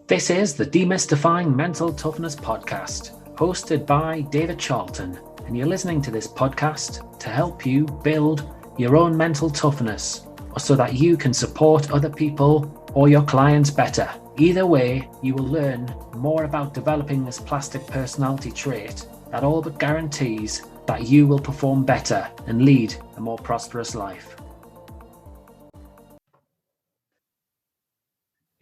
This is the Demystifying Mental Toughness podcast, hosted by David Charlton, and you're listening to this podcast to help you build your own mental toughness, so that you can support other people or your clients better. Either way, you will learn more about developing this plastic personality trait that all but guarantees that you will perform better and lead a more prosperous life.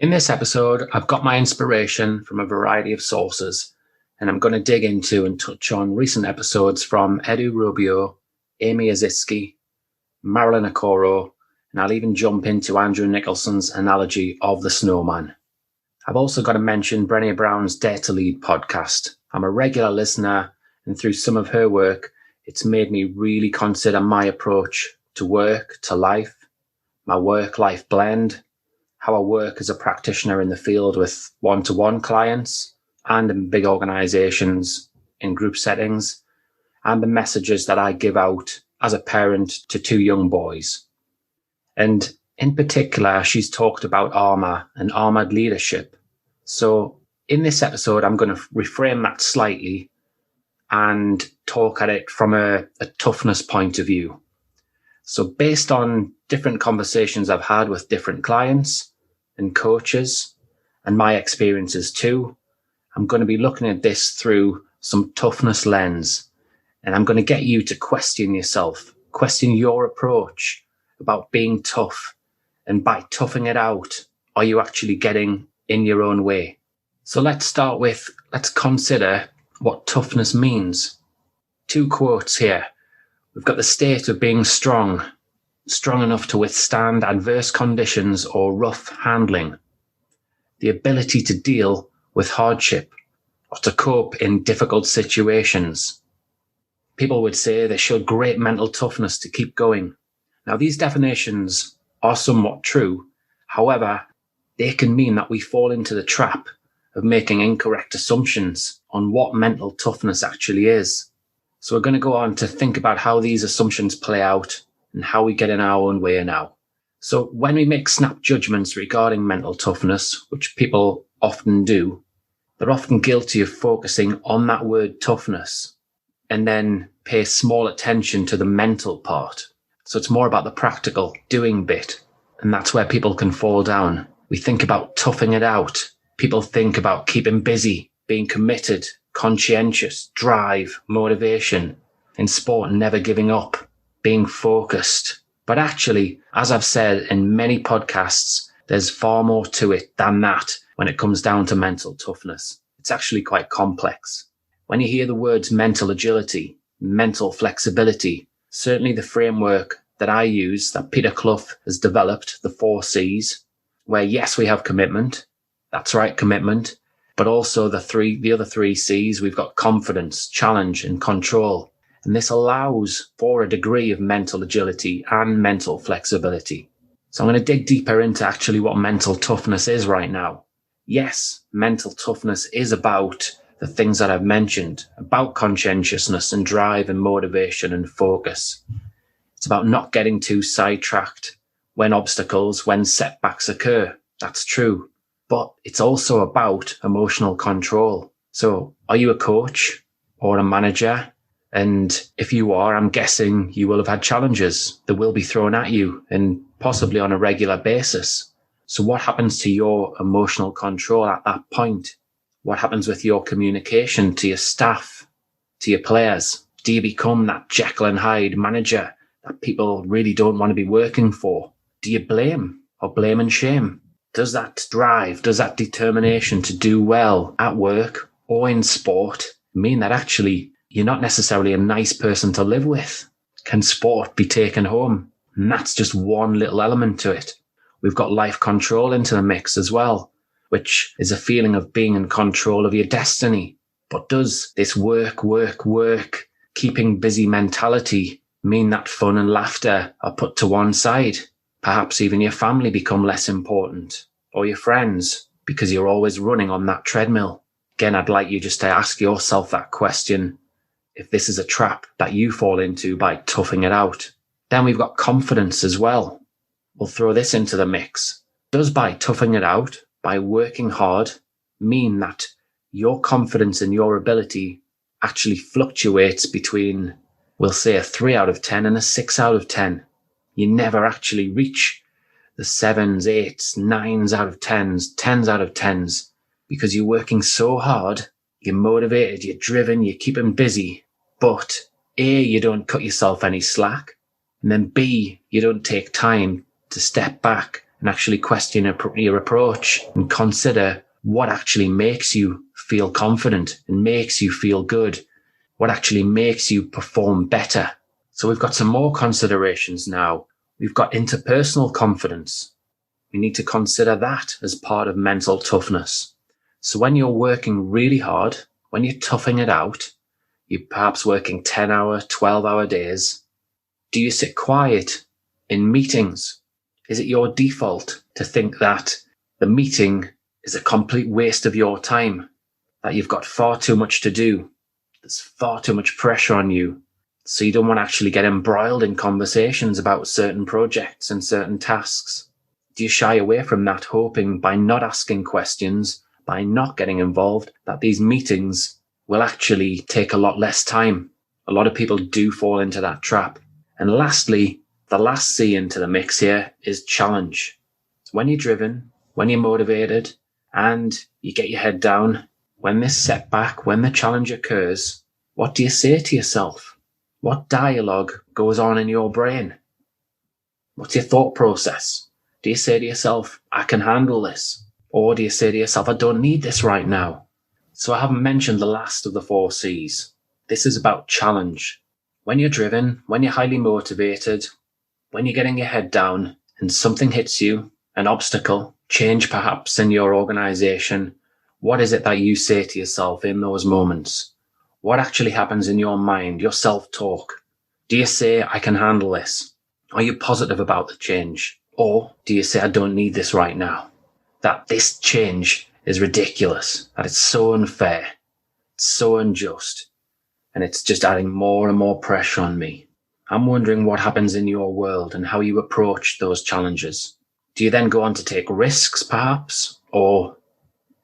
In this episode, I've got my inspiration from a variety of sources, and I'm going to dig into and touch on recent episodes from Edu Rubio, Amy Azitsky, Marilyn Okoro, and I'll even jump into Andrew Nicholson's analogy of the snowman. I've also got to mention Brené Brown's Dare to Lead podcast. I'm a regular listener, and through some of her work, it's made me really consider my approach to work, to life, my work-life blend, how I work as a practitioner in the field with one-to-one clients and in big organizations, in group settings, and the messages that I give out as a parent to two young boys. And in particular, she's talked about armor and armored leadership. So in this episode, I'm going to reframe that slightly and talk at it from a toughness point of view. So based on different conversations I've had with different clients and coaches and my experiences too, I'm going to be looking at this through some toughness lens. And I'm going to get you to question yourself, question your approach about being tough. And by toughing it out, are you actually getting in your own way? So let's consider what toughness means. Two quotes here. We've got the state of being strong enough to withstand adverse conditions or rough handling, the ability to deal with hardship or to cope in difficult situations. People would say they showed great mental toughness to keep going. Now, these definitions are somewhat true. However, they can mean that we fall into the trap of making incorrect assumptions on what mental toughness actually is. So we're going to go on to think about how these assumptions play out and how we get in our own way now. So when we make snap judgments regarding mental toughness, which people often do, they're often guilty of focusing on that word toughness and then pay small attention to the mental part. So it's more about the practical doing bit. And that's where people can fall down. We think about toughing it out. People think about keeping busy, being committed, conscientious, drive, motivation. In sport, never giving up, being focused. But actually, as I've said in many podcasts, there's far more to it than that when it comes down to mental toughness. It's actually quite complex. When you hear the words mental agility, mental flexibility, certainly the framework that I use, that Peter Clough has developed, the 4 C's, where yes, we have commitment. That's right, commitment. But also the other 3 C's, we've got confidence, challenge, and control. And this allows for a degree of mental agility and mental flexibility. So I'm going to dig deeper into actually what mental toughness is right now. Yes, mental toughness is about the things that I've mentioned, about conscientiousness and drive and motivation and focus. It's about not getting too sidetracked when setbacks occur. That's true. But it's also about emotional control. So are you a coach or a manager? And if you are, I'm guessing you will have had challenges that will be thrown at you and possibly on a regular basis. So what happens to your emotional control at that point? What happens with your communication to your staff, to your players? Do you become that Jekyll and Hyde manager that people really don't want to be working for? Do you blame or blame and shame? Does that drive, does that determination to do well at work or in sport mean that actually you're not necessarily a nice person to live with? Can sport be taken home? And that's just one little element to it. We've got life control into the mix as well, which is a feeling of being in control of your destiny. But does this work, keeping busy mentality mean that fun and laughter are put to one side? Perhaps even your family become less important, or your friends, because you're always running on that treadmill. Again, I'd like you just to ask yourself that question, if this is a trap that you fall into by toughing it out. Then we've got confidence as well. We'll throw this into the mix. Does by toughing it out, by working hard, mean that your confidence in your ability actually fluctuates between, we'll say, a 3 out of 10 and a 6 out of 10. You never actually reach the 7s, 8s, 9s out of 10s, 10s out of 10s, because you're working so hard, you're motivated, you're driven, you're keeping busy, but A, you don't cut yourself any slack, and then B, you don't take time to step back and actually question your approach and consider what actually makes you feel confident and makes you feel good, what actually makes you perform better. So we've got some more considerations now. We've got interpersonal confidence. We need to consider that as part of mental toughness. So when you're working really hard, when you're toughing it out, you're perhaps working 10-hour, 12-hour days. Do you sit quiet in meetings? Is it your default to think that the meeting is a complete waste of your time, that you've got far too much to do, there's far too much pressure on you, so you don't want to actually get embroiled in conversations about certain projects and certain tasks? Do you shy away from that, hoping by not asking questions, by not getting involved, that these meetings will actually take a lot less time? A lot of people do fall into that trap. And lastly, the last C into the mix here is challenge. When you're driven, when you're motivated, and you get your head down, when this setback, when the challenge occurs, what do you say to yourself? What dialogue goes on in your brain? What's your thought process? Do you say to yourself, I can handle this? Or do you say to yourself, I don't need this right now? So I haven't mentioned the last of the 4 C's. This is about challenge. When you're driven, when you're highly motivated, when you're getting your head down and something hits you, an obstacle, change perhaps in your organization, what is it that you say to yourself in those moments? What actually happens in your mind, your self-talk? Do you say, I can handle this? Are you positive about the change? Or do you say, I don't need this right now? That this change is ridiculous, that it's so unfair, it's so unjust, and it's just adding more and more pressure on me. I'm wondering what happens in your world and how you approach those challenges. Do you then go on to take risks, perhaps? Or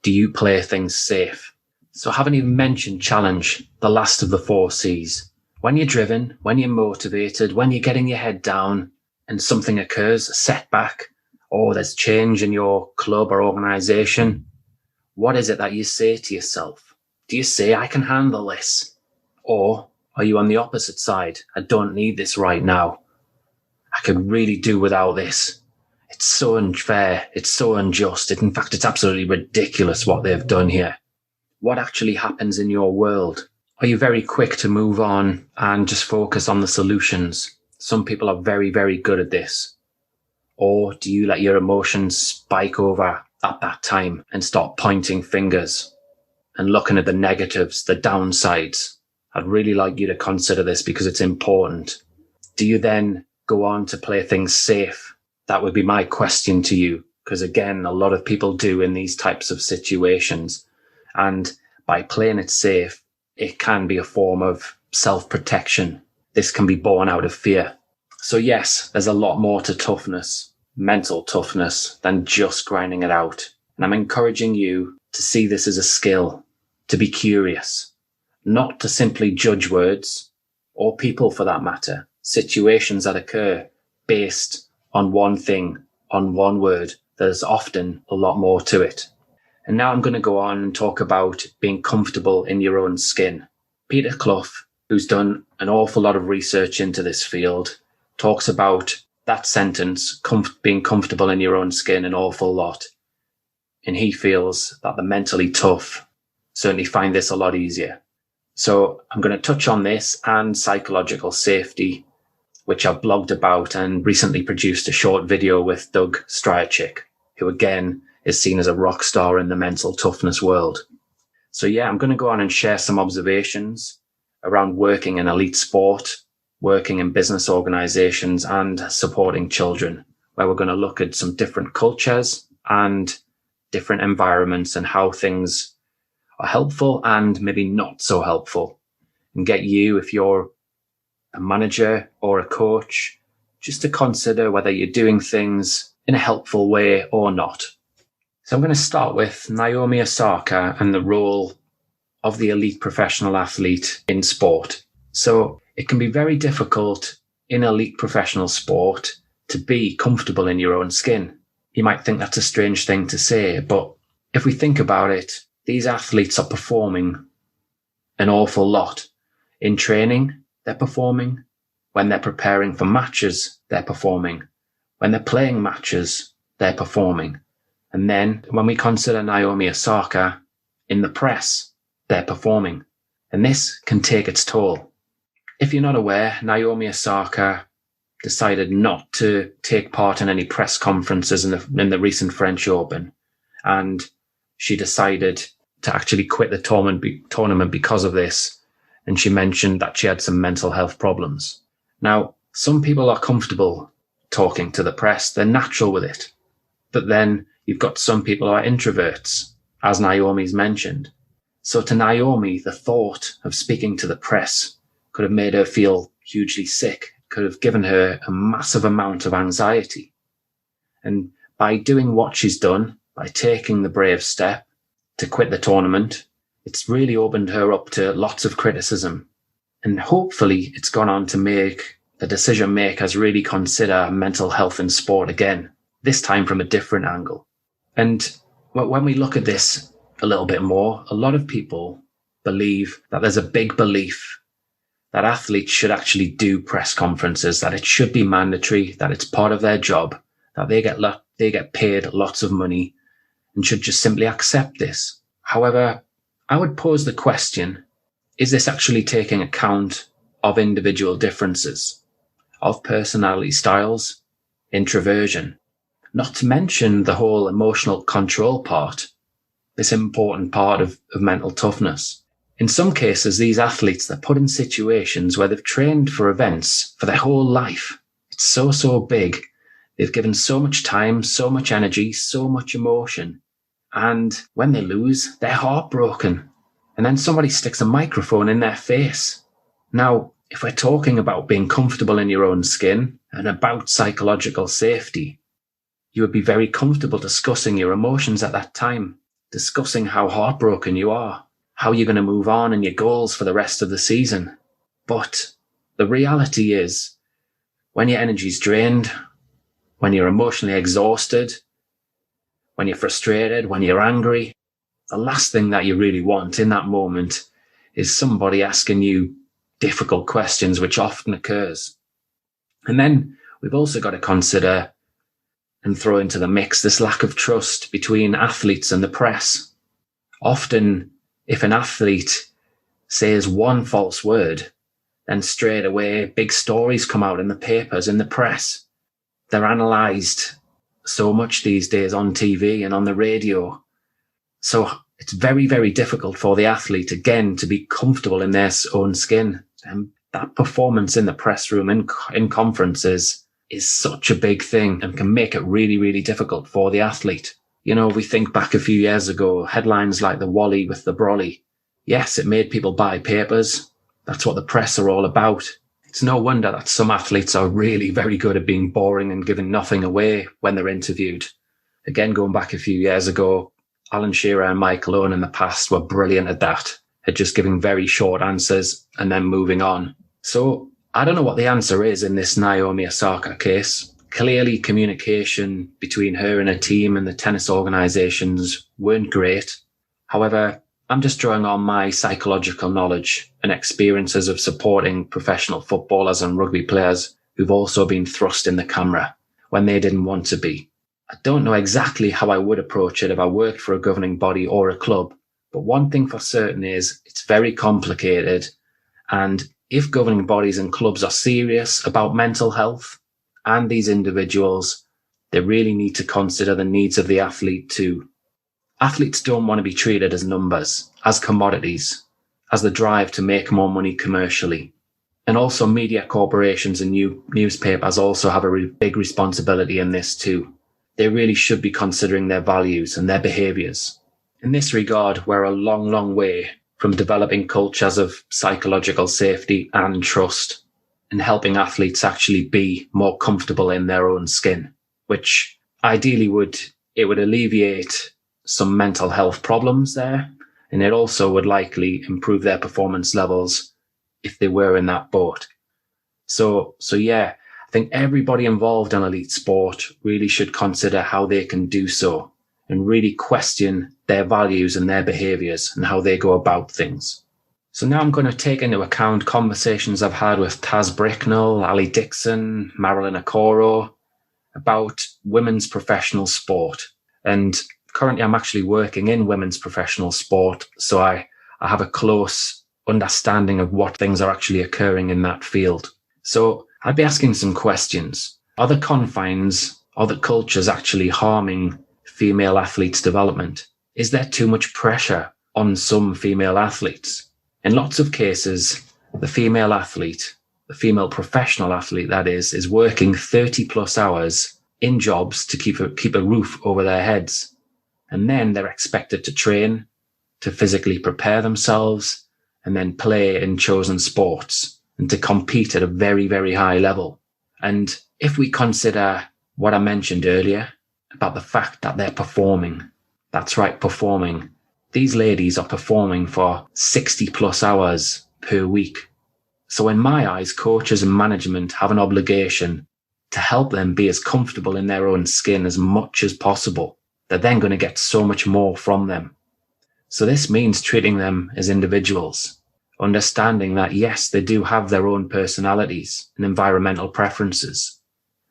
do you play things safe? So I haven't even mentioned challenge, the last of the 4 C's. When you're driven, when you're motivated, when you're getting your head down and something occurs, a setback, or there's change in your club or organization, what is it that you say to yourself? Do you say, I can handle this? Or are you on the opposite side? I don't need this right now. I could really do without this. It's so unfair. It's so unjust. In fact, it's absolutely ridiculous what they've done here. What actually happens in your world? Are you very quick to move on and just focus on the solutions? Some people are very, very good at this. Or do you let your emotions spike over at that time and start pointing fingers and looking at the negatives, the downsides? I'd really like you to consider this because it's important. Do you then go on to play things safe? That would be my question to you, because again, a lot of people do in these types of situations. And by playing it safe, it can be a form of self-protection. This can be born out of fear. So yes, there's a lot more to toughness, mental toughness, than just grinding it out. And I'm encouraging you to see this as a skill, to be curious, not to simply judge words, or people for that matter, situations that occur based on one thing, on one word. There's often a lot more to it. And now I'm going to go on and talk about being comfortable in your own skin. Peter Clough, who's done an awful lot of research into this field, talks about that sentence, being comfortable in your own skin, an awful lot. And he feels that the mentally tough certainly find this a lot easier. So I'm going to touch on this and psychological safety, which I've blogged about and recently produced a short video with Doug Stryachik, who again is seen as a rock star in the mental toughness world. So yeah, I'm going to go on and share some observations around working in elite sport, working in business organizations, and supporting children, where we're going to look at some different cultures and different environments and how things are helpful and maybe not so helpful, and get you, if you're a manager or a coach, just to consider whether you're doing things in a helpful way or not. So I'm going to start with Naomi Osaka and the role of the elite professional athlete in sport. So it can be very difficult in elite professional sport to be comfortable in your own skin. You might think that's a strange thing to say, but if we think about it, these athletes are performing an awful lot. In training, they're performing. When they're preparing for matches, they're performing. When they're playing matches, they're performing. And then when we consider Naomi Osaka in the press, they're performing. And this can take its toll. If you're not aware, Naomi Osaka decided not to take part in any press conferences in the recent French Open. And she decided to actually quit the tournament because of this. And she mentioned that she had some mental health problems. Now, some people are comfortable talking to the press. They're natural with it. But then you've got some people who are introverts, as Naomi's mentioned. So to Naomi, the thought of speaking to the press could have made her feel hugely sick, could have given her a massive amount of anxiety. And by doing what she's done, by taking the brave step to quit the tournament, it's really opened her up to lots of criticism. And hopefully it's gone on to make the decision makers really consider mental health in sport again, this time from a different angle. And when we look at this a little bit more, a lot of people believe that there's a big belief that athletes should actually do press conferences, that it should be mandatory, that it's part of their job, that they get paid lots of money and should just simply accept this. However, I would pose the question, is this actually taking account of individual differences, of personality styles, introversion, not to mention the whole emotional control part, this important part of mental toughness? In some cases, these athletes, they're put in situations where they've trained for events for their whole life. It's so big. They've given so much time, so much energy, so much emotion. And when they lose, they're heartbroken. And then somebody sticks a microphone in their face. Now, if we're talking about being comfortable in your own skin and about psychological safety, you would be very comfortable discussing your emotions at that time, discussing how heartbroken you are, how you're going to move on and your goals for the rest of the season. But the reality is, when your energy's drained, when you're emotionally exhausted, when you're frustrated, when you're angry, the last thing that you really want in that moment is somebody asking you difficult questions, which often occurs. And then we've also got to consider and throw into the mix this lack of trust between athletes and the press. Often, if an athlete says one false word, then straight away big stories come out in the papers, in the press. They're analysed so much these days on TV and on the radio. So it's very, very difficult for the athlete, again, to be comfortable in their own skin. And that performance in the press room, in conferences, is such a big thing and can make it really, really difficult for the athlete. You know, we think back a few years ago, headlines like the Wally with the Brolly. Yes, it made people buy papers. That's what the press are all about. It's no wonder that some athletes are really very good at being boring and giving nothing away when they're interviewed. Again, going back a few years ago, Alan Shearer and Michael Owen in the past were brilliant at that, at just giving very short answers and then moving on. So I don't know what the answer is in this Naomi Osaka case. Clearly, communication between her and her team and the tennis organisations weren't great. However, I'm just drawing on my psychological knowledge and experiences of supporting professional footballers and rugby players who've also been thrust in the camera when they didn't want to be. I don't know exactly how I would approach it if I worked for a governing body or a club, but one thing for certain is it's very complicated. And if governing bodies and clubs are serious about mental health and these individuals, they really need to consider the needs of the athlete too. Athletes don't want to be treated as numbers, as commodities, as the drive to make more money commercially. And also media corporations and newspapers also have a big responsibility in this too. They really should be considering their values and their behaviours. In this regard, we're a long, long way from developing cultures of psychological safety and trust and helping athletes actually be more comfortable in their own skin, which ideally would alleviate some mental health problems there, and it also would likely improve their performance levels if they were in that boat. So yeah, I think everybody involved in elite sport really should consider how they can do so and really question their values and their behaviours and how they go about things. So now I'm going to take into account conversations I've had with Taz Bricknell, Ali Dixon, Marilyn Okoro about women's professional sport. And currently I'm actually working in women's professional sport, so I have a close understanding of what things are actually occurring in that field. So I'd be asking some questions. Are the confines, are the cultures actually harming female athletes' development? Is there too much pressure on some female athletes? In lots of cases, the female athlete, the female professional athlete that is working 30 plus hours in jobs to keep a roof over their heads. And then they're expected to train, to physically prepare themselves, and then play in chosen sports and to compete at a very, very high level. And if we consider what I mentioned earlier about the fact that they're performing, that's right, performing. These ladies are performing for 60 plus hours per week. So in my eyes, coaches and management have an obligation to help them be as comfortable in their own skin as much as possible. They're then going to get so much more from them. So this means treating them as individuals, understanding that, yes, they do have their own personalities and environmental preferences,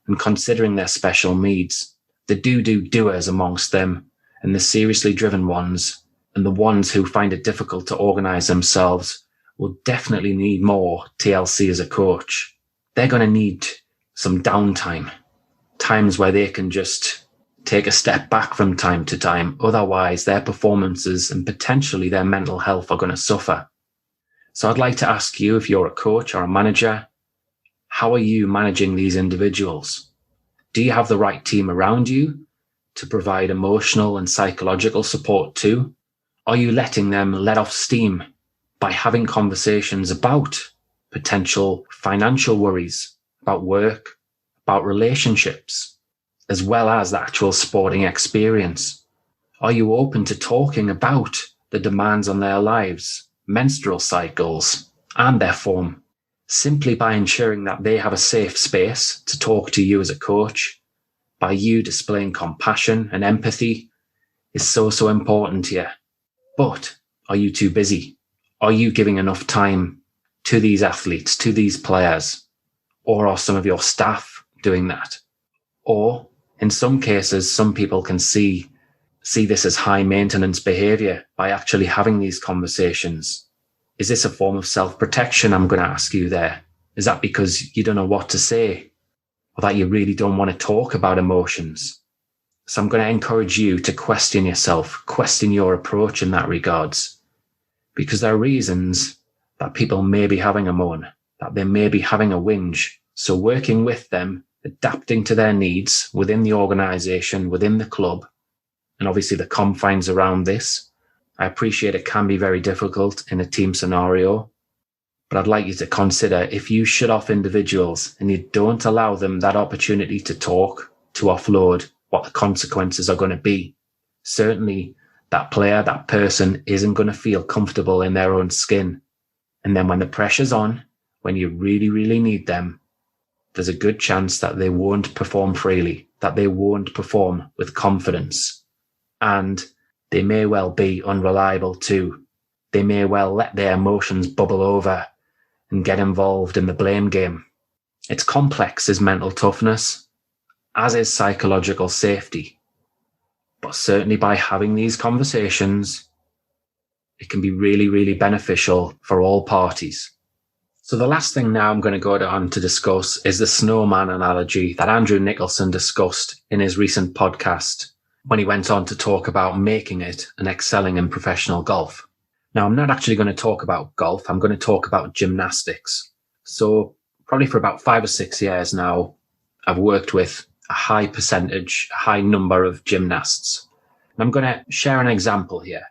and considering their special needs. The doers amongst them, and the seriously driven ones, and the ones who find it difficult to organize themselves will definitely need more TLC as a coach. They're going to need some downtime, times where they can just take a step back from time to time. Otherwise, their performances and potentially their mental health are going to suffer. So I'd like to ask you, if you're a coach or a manager, how are you managing these individuals? Do you have the right team around you to provide emotional and psychological support too? Are you letting them let off steam by having conversations about potential financial worries, about work, about relationships, as well as the actual sporting experience? Are you open to talking about the demands on their lives, menstrual cycles, and their form? Simply by ensuring that they have a safe space to talk to you as a coach, by you displaying compassion and empathy, is so important here. But are you too busy? Are you giving enough time to these athletes, to these players? Or are some of your staff doing that? Or in some cases, some people can see this as high maintenance behavior by actually having these conversations. Is this a form of self-protection? I'm going to ask you there. Is that because you don't know what to say, or that you really don't want to talk about emotions? So I'm going to encourage you to question yourself, question your approach in that regards, because there are reasons that people may be having a moan, that they may be having a whinge. So working with them, adapting to their needs within the organization, within the club, and obviously the confines around this. I appreciate it can be very difficult in a team scenario, but I'd like you to consider, if you shut off individuals and you don't allow them that opportunity to talk, to offload, what the consequences are going to be. Certainly that player, that person isn't going to feel comfortable in their own skin. And then when the pressure's on, when you really, really need them, there's a good chance that they won't perform freely, that they won't perform with confidence. And they may well be unreliable too. They may well let their emotions bubble over and get involved in the blame game. It's complex as mental toughness, as is psychological safety. But certainly by having these conversations, it can be really, really beneficial for all parties. So the last thing now I'm going to go on to discuss is the snowman analogy that Andrew Nicholson discussed in his recent podcast when he went on to talk about making it and excelling in professional golf. Now, I'm not actually going to talk about golf. I'm going to talk about gymnastics. So probably for about 5 or 6 years now, I've worked with a high percentage, a high number of gymnasts. And I'm going to share an example here.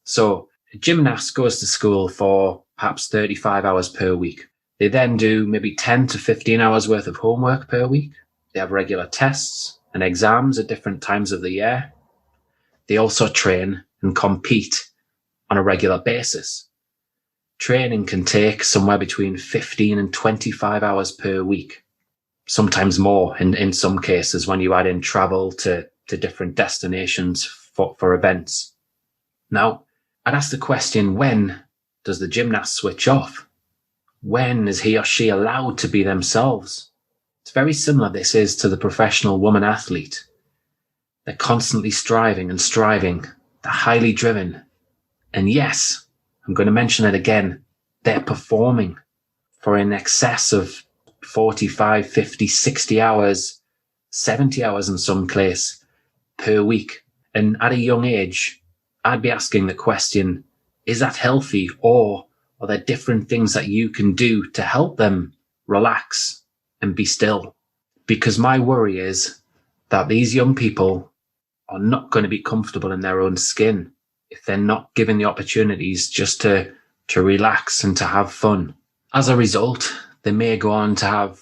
So a gymnast goes to school for perhaps 35 hours per week. They then do maybe 10 to 15 hours worth of homework per week. They have regular tests and exams at different times of the year. they also train and compete on a regular basis. Training can take somewhere between 15 and 25 hours per week, sometimes more in some cases when you add in travel to different destinations for events. Now, I'd ask the question, when does the gymnast switch off? When is he or she allowed to be themselves? It's very similar, this is, to the professional woman athlete. They're constantly striving and striving. They're highly driven. And yes, I'm going to mention it again, they're performing for in excess of 45, 50, 60 hours, 70 hours in some case per week. And at a young age, I'd be asking the question, is that healthy, or are there different things that you can do to help them relax and be still? Because my worry is that these young people are not going to be comfortable in their own skin if they're not given the opportunities just to relax and to have fun. As a result, they may go on to have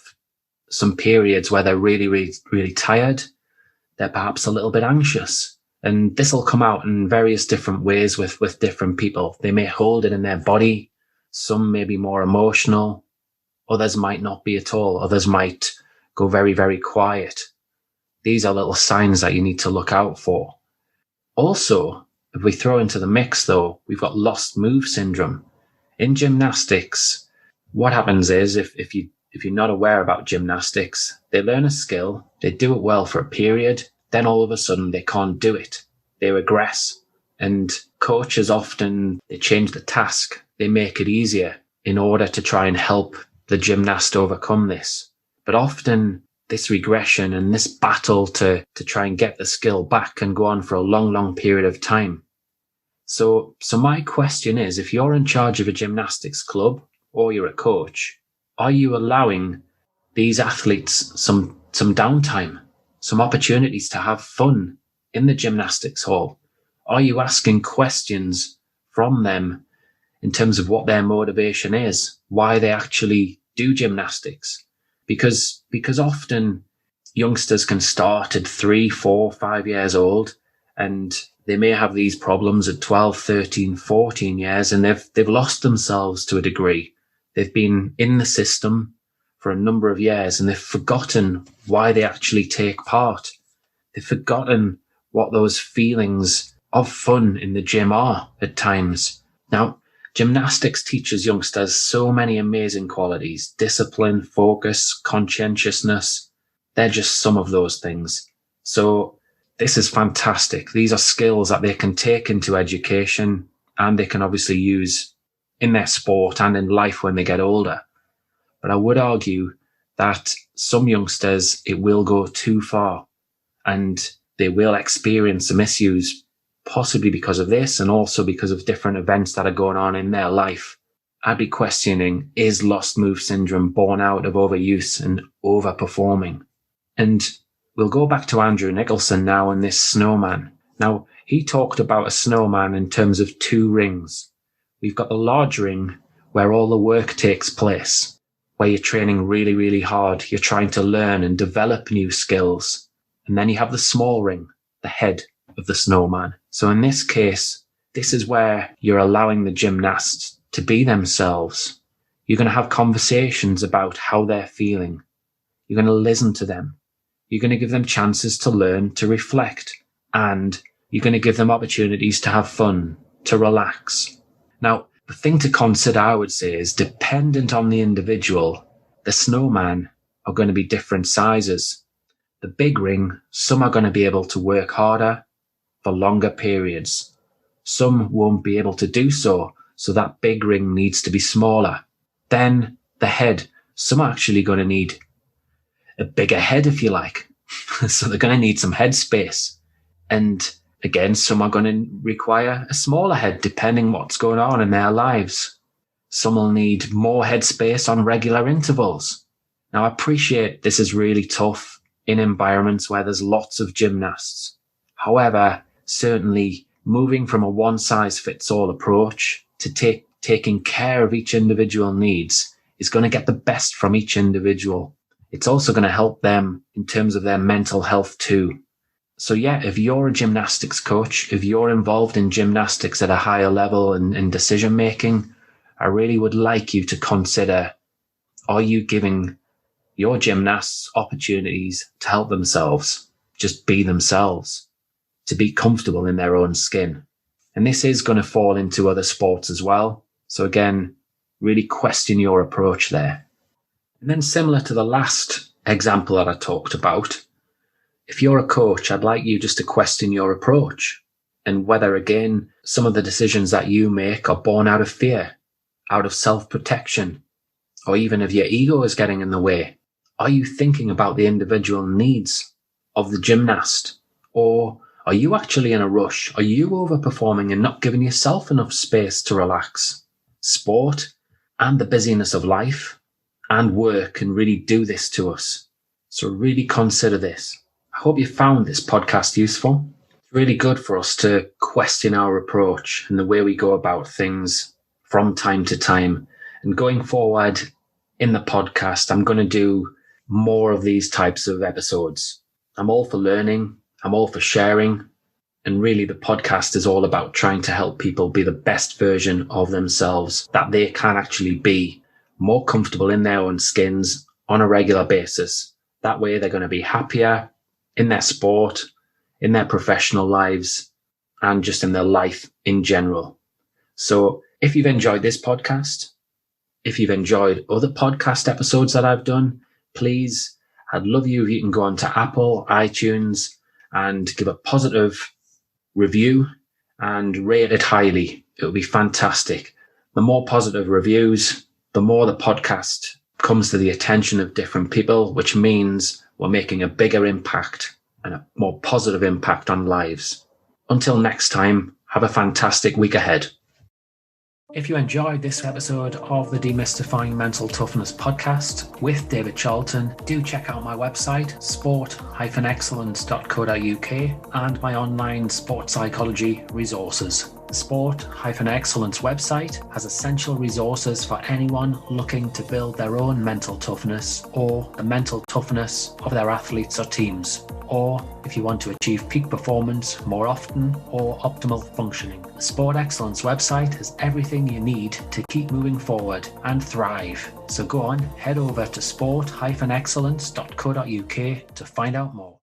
some periods where they're really, really, really tired. They're perhaps a little bit anxious. And this will come out in various different ways with different people. They may hold it in their body. Some may be more emotional. Others might not be at all. Others might go very, very quiet. These are little signs that you need to look out for. Also, if we throw into the mix, though, we've got lost move syndrome. In gymnastics, what happens is if you're not aware about gymnastics, they learn a skill, they do it well for a period, then all of a sudden they can't do it. They regress. And coaches often, they change the task. They make it easier in order to try and help the gymnast overcome this. But often this regression and this battle to try and get the skill back can go on for a long, long period of time. So my question is, if you're in charge of a gymnastics club or you're a coach, are you allowing these athletes some downtime, some opportunities to have fun in the gymnastics hall? Are you asking questions from them in terms of what their motivation is, why they actually do gymnastics? Because often youngsters can start at 3, 4, 5 years old, and they may have these problems at 12, 13, 14 years, and they've lost themselves to a degree. They've been in the system for a number of years, and they've forgotten why they actually take part. They've forgotten what those feelings of fun in the gym are at times. Now, gymnastics teaches youngsters so many amazing qualities: discipline, focus, conscientiousness. They're just some of those things. So this is fantastic. These are skills that they can take into education, and they can obviously use in their sport and in life when they get older. But I would argue that some youngsters, it will go too far, and they will experience some issues, possibly because of this and also because of different events that are going on in their life. I'd be questioning, is lost move syndrome born out of overuse and overperforming? And we'll go back to Andrew Nicholson now and this snowman. Now, he talked about a snowman in terms of 2 rings. We've got the large ring where all the work takes place, where you're training really, really hard. You're trying to learn and develop new skills. And then you have the small ring, the head of the snowman. So in this case, this is where you're allowing the gymnast to be themselves. You're going to have conversations about how they're feeling. You're going to listen to them. You're going to give them chances to learn, to reflect, and you're going to give them opportunities to have fun, to relax. Now, the thing to consider, I would say, is dependent on the individual, the snowman are going to be different sizes. The big ring, some are going to be able to work harder for longer periods. Some won't be able to do so, so that big ring needs to be smaller. Then the head, some are actually going to need a bigger head, if you like. So they're going to need some head space. And again, some are going to require a smaller head, depending what's going on in their lives. Some will need more head space on regular intervals. Now, I appreciate this is really tough in environments where there's lots of gymnasts. However, certainly moving from a one-size-fits-all approach to taking care of each individual needs is going to get the best from each individual. It's also going to help them in terms of their mental health too. So yeah, if you're a gymnastics coach, if you're involved in gymnastics at a higher level and in decision making, I really would like you to consider, are you giving your gymnasts opportunities to help themselves, just be themselves, to be comfortable in their own skin? And this is going to fall into other sports as well. So again, really question your approach there. And then similar to the last example that I talked about, if you're a coach, I'd like you just to question your approach and whether, again, some of the decisions that you make are born out of fear, out of self-protection, or even if your ego is getting in the way. Are you thinking about the individual needs of the gymnast? Or are you actually in a rush? Are you overperforming and not giving yourself enough space to relax? Sport and the busyness of life and work can really do this to us. So really consider this. I hope you found this podcast useful. It's really good for us to question our approach and the way we go about things from time to time. And going forward in the podcast, I'm going to do more of these types of episodes. I'm all for learning. I'm all for sharing. And really, the podcast is all about trying to help people be the best version of themselves that they can actually be, more comfortable in their own skins on a regular basis. That way, they're going to be happier in their sport, in their professional lives, and just in their life in general. So if you've enjoyed this podcast, if you've enjoyed other podcast episodes that I've done, please, I'd love you if you can go onto Apple, iTunes, and give a positive review and rate it highly. It would be fantastic. The more positive reviews, the more the podcast comes to the attention of different people, which means we're making a bigger impact and a more positive impact on lives. Until next time, have a fantastic week ahead. If you enjoyed this episode of the Demystifying Mental Toughness podcast with David Charlton, do check out my website, sport-excellence.co.uk, and my online sports psychology resources. The Sport-Excellence website has essential resources for anyone looking to build their own mental toughness or the mental toughness of their athletes or teams, or if you want to achieve peak performance more often or optimal functioning. The Sport Excellence website has everything you need to keep moving forward and thrive. So go on, head over to sport-excellence.co.uk to find out more.